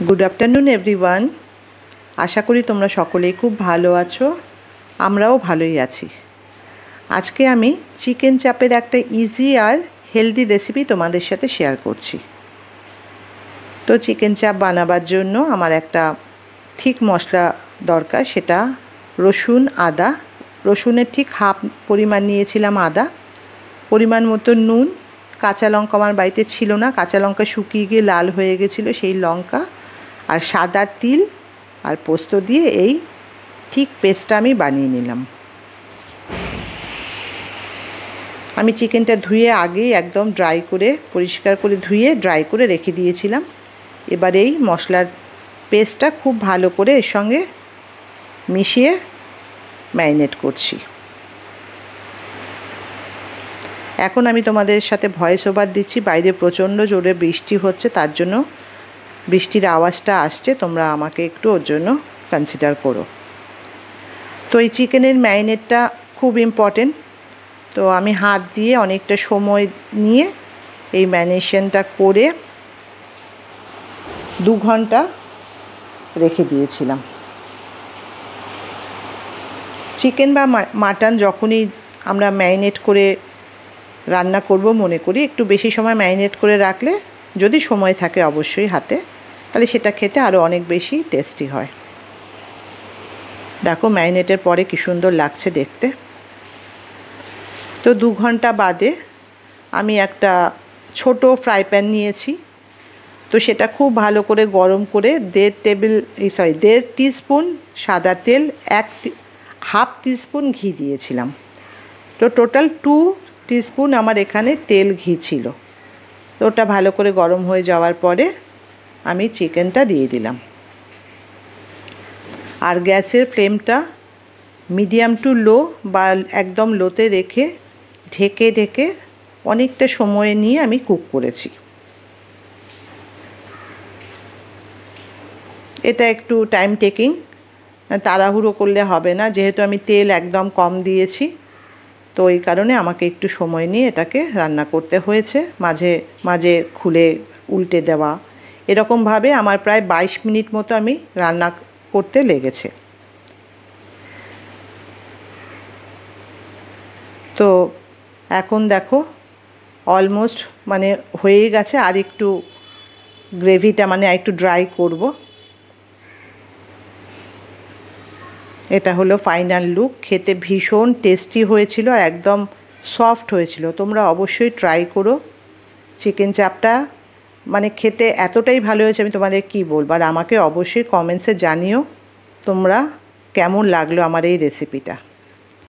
Good afternoon everyone. আশা করি তোমরা সকলেই খুব ভালো আছো, আমরাও ভালোই আছি। আজকে আমি চিকেন চাপের একটা ইজি আর হেলদি রেসিপি তোমাদের সাথে শেয়ার করছি। তো চিকেন চাপ বানাবার জন্য আমার একটা ঠিক মশলা দরকার, সেটা রসুন আদা। রসুনের ঠিক হাফ পরিমাণ নিয়েছিলাম আদা, পরিমাণ মতো নুন, কাঁচা লঙ্কা আমার বাড়িতে ছিল না, কাঁচা লঙ্কা শুকিয়ে গিয়ে লাল হয়ে গেছিলো সেই লঙ্কা, আর সাদা তিল আর পোস্ত দিয়ে এই ঠিক পেস্টটা আমি বানিয়ে নিলাম। আমি চিকেনটা ধুয়ে আগেই একদম ড্রাই করে পরিষ্কার করে ধুয়ে ড্রাই করে রেখে দিয়েছিলাম। এবার এই মশলার পেস্টটা খুব ভালো করে এর সঙ্গে মিশিয়ে ম্যারিনেট করছি। এখন আমি তোমাদের সাথে ভয়েস ওভার দিচ্ছি, বাইরে প্রচণ্ড জোরে বৃষ্টি হচ্ছে, তার জন্য বৃষ্টির আওয়াজটা আসছে, তোমরা আমাকে একটু ওর জন্য কনসিডার করো। তো এই চিকেনের ম্যারিনেটটা খুব ইম্পর্টেন্ট। তো আমি হাত দিয়ে অনেকটা সময় নিয়ে এই ম্যারিনেশনটা করে 2 ঘন্টা রেখে দিয়েছিলাম। চিকেন বা মাটন যখনই আমরা ম্যারিনেট করে রান্না করব মনে করি, একটু বেশি সময় ম্যারিনেট করে রাখলে, যদি সময় থাকে অবশ্যই হাতে, তাহলে সেটা খেতে আরও অনেক বেশি টেস্টি হয়। দেখো ম্যারিনেটের পরে কী সুন্দর লাগছে দেখতে। তো 2 ঘন্টা বাদে আমি একটা ছোট ফ্রাই প্যান নিয়েছি। তো সেটা খুব ভালো করে গরম করে 1.5 টিস্পুন সাদা তেল, হাফ টিস্পুন ঘি দিয়েছিলাম। তো টোটাল 2 টিস্পুন আমার এখানে তেল ঘি ছিল। তো ওটা ভালো করে গরম হয়ে যাওয়ার পরে আমি চিকেনটা দিয়ে দিলাম, আর গ্যাসের ফ্লেমটা মিডিয়াম টু লো বা একদম লোতে রেখে ঢেকে ঢেকে অনেকটা সময় নিয়ে আমি কুক করেছি। এটা একটু টাইম টেকিং, তাড়াহুড়ো করলে হবে না, যেহেতু আমি তেল একদম কম দিয়েছি, তো এই কারণে আমাকে একটু সময় নিয়ে এটাকে রান্না করতে হয়েছে, মাঝে মাঝে খুলে উল্টে দেওয়া, এরকমভাবে আমার প্রায় 22 মিনিট মতো আমি রান্না করতে লেগেছে। তো এখন দেখো অলমোস্ট হয়েই গেছে, আর একটু গ্রেভিটা একটু ড্রাই করব। এটা হলো ফাইনাল লুক। খেতে ভীষণ টেস্টি হয়েছিল আর একদম সফট হয়েছিল। তোমরা অবশ্যই ট্রাই করো। চিকেন চাপটা খেতে এতটাই ভালো হয়েছে, আমি তোমাদের কি বলবো। আর আমাকে অবশ্যই কমেন্টসে জানিও তোমরা কেমন লাগলো আমার এই রেসিপিটা।